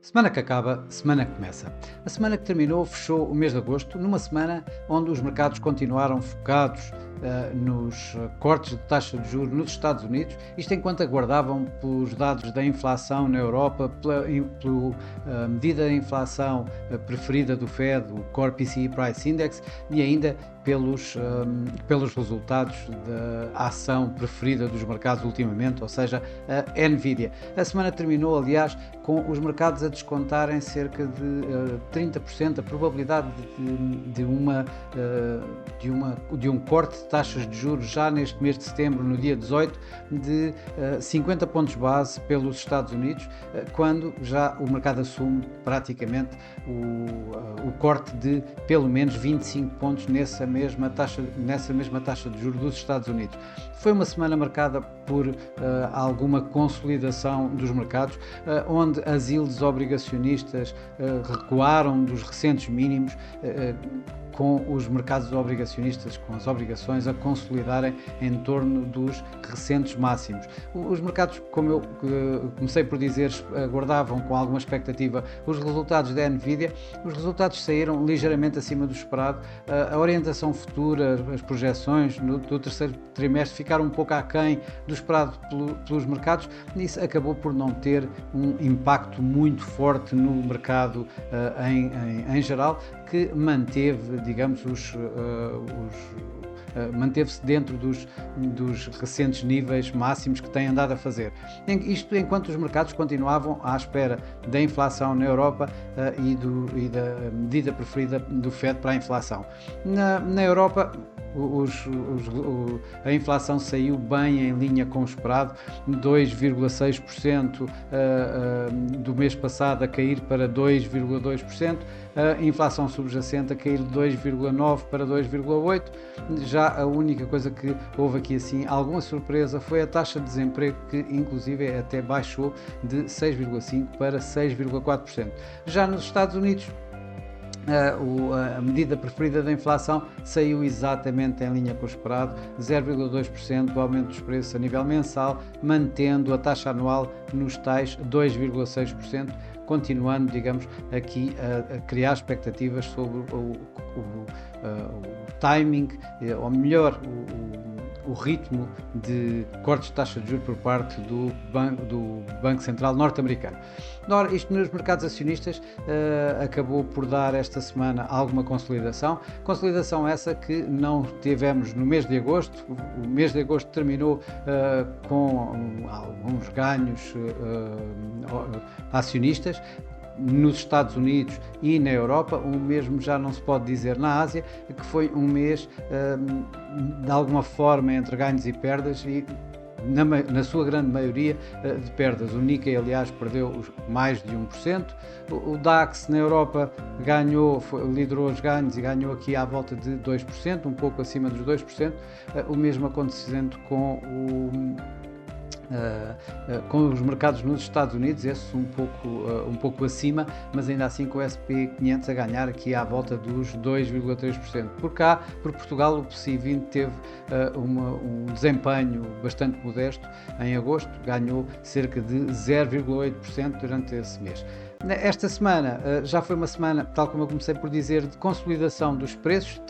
Semana que acaba, semana que começa. A semana que terminou fechou o mês de agosto, numa semana onde os mercados continuaram focados nos cortes de taxa de juros nos Estados Unidos, isto enquanto aguardavam pelos dados da inflação na Europa, pela medida de inflação preferida do Fed, o Core PCE Price Index, e ainda pelos resultados da ação preferida dos mercados ultimamente, ou seja, a Nvidia. A semana terminou, aliás, com os mercados a descontarem cerca de 30% a probabilidade de um corte de taxas de juros já neste mês de setembro, no dia 18, de 50 pontos base pelos Estados Unidos, quando já o mercado assume praticamente o corte de pelo menos 25 pontos nessa mesma taxa de juros dos Estados Unidos. Foi uma semana marcada por alguma consolidação dos mercados, onde as yields obrigacionistas recuaram dos recentes mínimos, com os mercados obrigacionistas, com as obrigações a consolidarem em torno dos recentes máximos. Os mercados, como eu comecei por dizer, aguardavam com alguma expectativa os resultados da Nvidia. Os resultados saíram ligeiramente acima do esperado. A orientação futura, as projeções do terceiro trimestre ficaram um pouco aquém do esperado pelos mercados, e isso acabou por não ter um impacto muito forte no mercado em geral, que manteve, digamos, manteve-se dentro dos recentes níveis máximos que tem andado a fazer. Isto enquanto os mercados continuavam à espera da inflação na Europa e da medida preferida do Fed para a inflação. Na Europa, a inflação saiu bem em linha com o esperado, 2,6% do mês passado a cair para 2,2%, a inflação subjacente a cair de 2,9% para 2,8%. Já a única coisa que houve aqui assim alguma surpresa foi a taxa de desemprego, que inclusive até baixou de 6,5% para 6,4%. Já nos Estados Unidos, a medida preferida da inflação saiu exatamente em linha com o esperado, 0,2% do aumento dos preços a nível mensal, mantendo a taxa anual nos tais 2,6%, continuando, digamos, aqui a criar expectativas sobre o timing, ou melhor, o ritmo de cortes de taxa de juros por parte do Banco Central norte-americano. Ora, isto nos mercados acionistas acabou por dar esta semana alguma consolidação essa que não tivemos no mês de agosto. O mês de agosto terminou com alguns ganhos acionistas nos Estados Unidos e na Europa. O mesmo já não se pode dizer na Ásia, que foi um mês de alguma forma entre ganhos e perdas, e na sua grande maioria de perdas. O Nikkei, aliás, perdeu mais de 1%. O DAX na Europa liderou os ganhos e ganhou aqui à volta de 2%, um pouco acima dos 2%. O mesmo acontecendo com os mercados nos Estados Unidos, esses um pouco acima, mas ainda assim com o S&P 500 a ganhar aqui à volta dos 2,3%. Por cá, por Portugal, o PSI 20 teve um desempenho bastante modesto em agosto, ganhou cerca de 0,8% durante esse mês. Esta semana já foi uma semana, tal como eu comecei por dizer, de consolidação dos preços.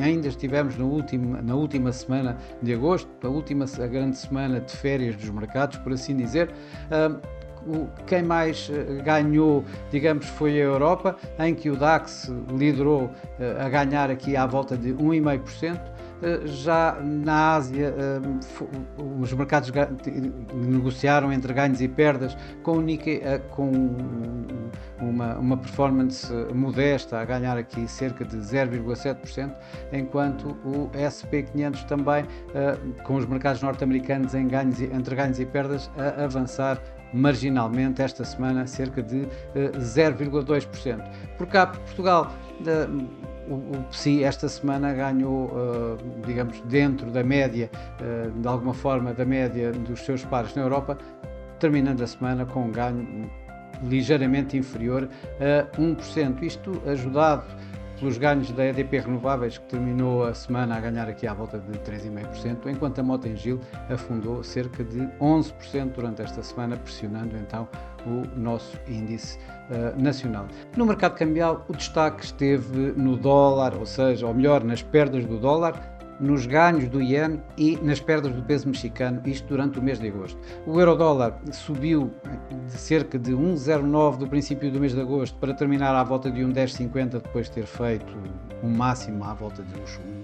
Ainda estivemos na última semana de agosto, a grande semana de férias dos mercados, por assim dizer. Quem mais ganhou, digamos, foi a Europa, em que o DAX liderou a ganhar aqui à volta de 1,5%. Já na Ásia, os mercados negociaram entre ganhos e perdas, com o Nikkei com uma performance modesta a ganhar aqui cerca de 0,7%, enquanto o S&P 500 também, com os mercados norte-americanos entre ganhos e perdas, a avançar marginalmente esta semana, cerca de 0,2%. Por cá, Portugal, o PSI esta semana ganhou, digamos, dentro da média, de alguma forma, da média dos seus pares na Europa, terminando a semana com um ganho ligeiramente inferior a 1%. Isto ajudado pelos ganhos da EDP Renováveis, que terminou a semana a ganhar aqui à volta de 3,5%, enquanto a Mota-Engil afundou cerca de 11% durante esta semana, pressionando então o nosso índice nacional. No mercado cambial, o destaque esteve no dólar, ou melhor, nas perdas do dólar, nos ganhos do iene e nas perdas do peso mexicano, isto durante o mês de agosto. O euro-dólar subiu de cerca de 1,09 do princípio do mês de agosto para terminar à volta de 1,1050 depois de ter feito um máximo à volta de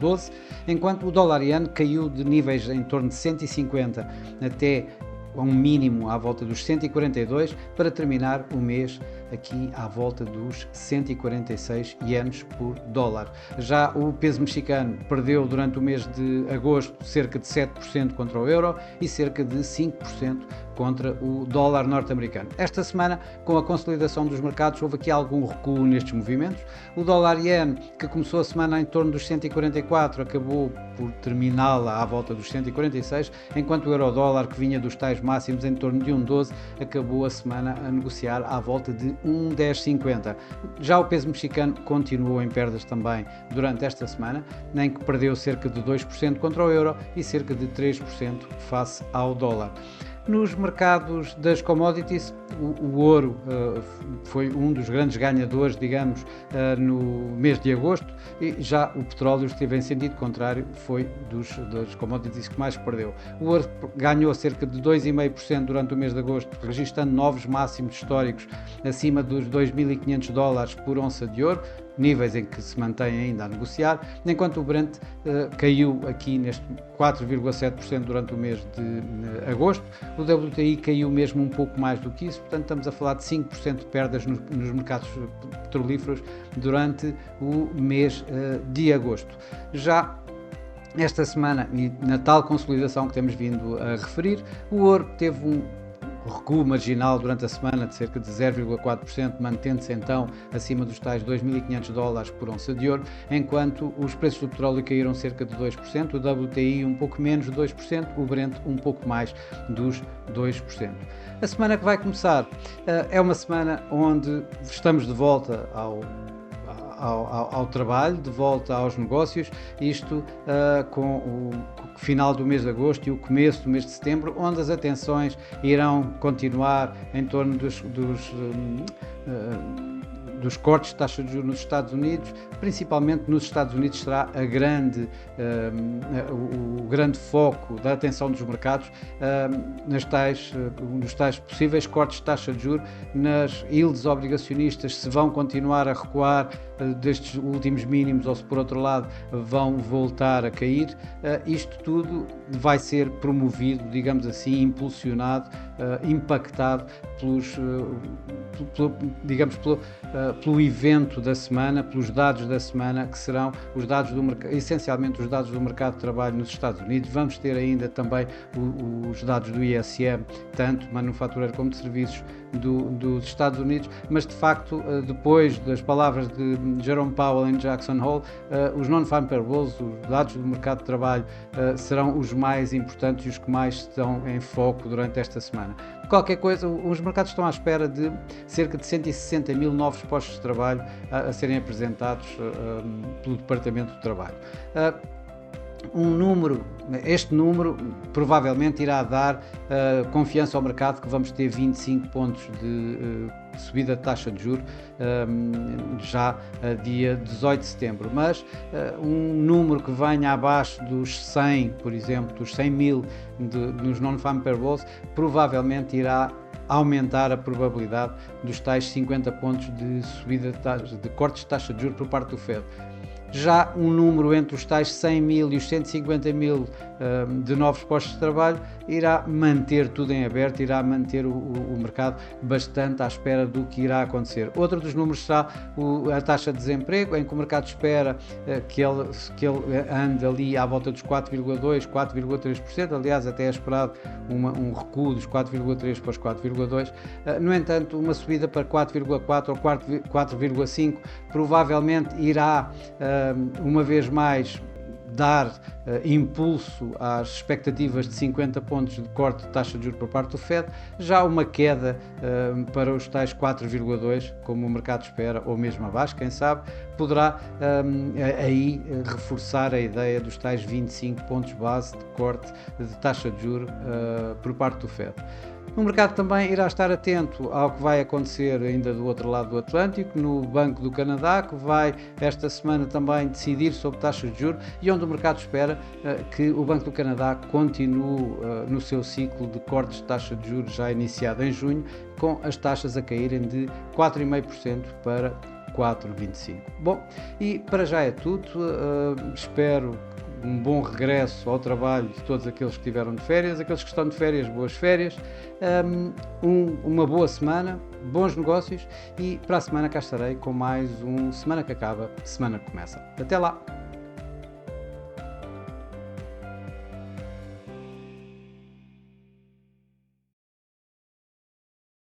1,12, enquanto o dólar-iene caiu de níveis em torno de 150 até a um mínimo à volta dos 142 para terminar o mês aqui à volta dos 146 ienes por dólar. Já o peso mexicano perdeu durante o mês de agosto cerca de 7% contra o euro e cerca de 5% contra o dólar norte-americano. Esta semana, com a consolidação dos mercados, houve aqui algum recuo nestes movimentos. O dólar-iene, que começou a semana em torno dos 144, acabou por terminá-la à volta dos 146, enquanto o euro-dólar, que vinha dos tais máximos em torno de 1,12, acabou a semana a negociar à volta de 1,1050. Já o peso mexicano continuou em perdas também durante esta semana, em que perdeu cerca de 2% contra o euro e cerca de 3% face ao dólar. Nos mercados das commodities, o ouro foi um dos grandes ganhadores, digamos, no mês de agosto, e já o petróleo esteve em sentido contrário, foi das commodities que mais perdeu. O ouro ganhou cerca de 2,5% durante o mês de agosto, registrando novos máximos históricos acima dos 2.500 dólares por onça de ouro, níveis em que se mantém ainda a negociar, enquanto o Brent caiu aqui neste 4,7% durante o mês de agosto. O WTI caiu mesmo um pouco mais do que isso, portanto estamos a falar de 5% de perdas nos mercados petrolíferos durante o mês de agosto. Já esta semana, e na tal consolidação que temos vindo a referir, o ouro teve um recuo marginal durante a semana de cerca de 0,4%, mantendo-se então acima dos tais 2.500 dólares por onça de ouro, enquanto os preços do petróleo caíram cerca de 2%, o WTI um pouco menos de 2%, o Brent um pouco mais dos 2%. A semana que vai começar é uma semana onde estamos de volta ao trabalho, de volta aos negócios, isto com o final do mês de agosto e o começo do mês de setembro, onde as atenções irão continuar em torno dos cortes de taxa de juros nos Estados Unidos. Principalmente nos Estados Unidos será o grande foco da atenção dos mercados nos tais possíveis cortes de taxa de juros, nas yields obrigacionistas, se vão continuar a recuar destes últimos mínimos ou se por outro lado vão voltar a cair. Isto tudo vai ser promovido, digamos assim, impulsionado, impactado pelo evento da semana, pelos dados da semana, que serão os dados essencialmente os dados do mercado de trabalho nos Estados Unidos. Vamos ter ainda também os dados do ISM, tanto manufatureiro como de serviços dos Estados Unidos, mas de facto, depois das palavras de Jerome Powell em Jackson Hole, os non-farm payrolls, os dados do mercado de trabalho, serão os mais importantes e os que mais estão em foco durante esta semana. Qualquer coisa, os mercados estão à espera de cerca de 160 mil novos postos de trabalho a serem apresentados pelo Departamento do Trabalho. Este número provavelmente irá dar confiança ao mercado que vamos ter 25 pontos de subida de taxa de juros já dia 18 de setembro, mas um número que venha abaixo dos 100, por exemplo, dos 100 mil nos non-farm payrolls, provavelmente irá aumentar a probabilidade dos tais 50 pontos de subida de cortes de taxa de juros por parte do Fed. Já um número entre os tais 100 mil e os 150 mil de novos postos de trabalho irá manter tudo em aberto, irá manter o mercado bastante à espera do que irá acontecer. Outro dos números será a taxa de desemprego, em que o mercado espera que ele ande ali à volta dos 4,2%, 4,3%, aliás até é esperado um recuo dos 4,3% para os 4,2%. No entanto, uma subida para 4,4% ou 4,5% provavelmente irá uma vez mais dar impulso às expectativas de 50 pontos de corte de taxa de juros por parte do Fed, já uma queda para os tais 4,2, como o mercado espera, ou mesmo abaixo, quem sabe, poderá aí reforçar a ideia dos tais 25 pontos base de corte de taxa de juros por parte do Fed. O mercado também irá estar atento ao que vai acontecer ainda do outro lado do Atlântico, no Banco do Canadá, que vai esta semana também decidir sobre taxas de juros e onde o mercado espera que o Banco do Canadá continue no seu ciclo de cortes de taxa de juros já iniciado em junho, com as taxas a caírem de 4,5% para 4,25%. Bom, e para já é tudo. Espero um bom regresso ao trabalho de todos aqueles que estiveram de férias, aqueles que estão de férias, boas férias, uma boa semana, bons negócios, e para a semana cá estarei com mais um Semana que Acaba, Semana que Começa. Até lá!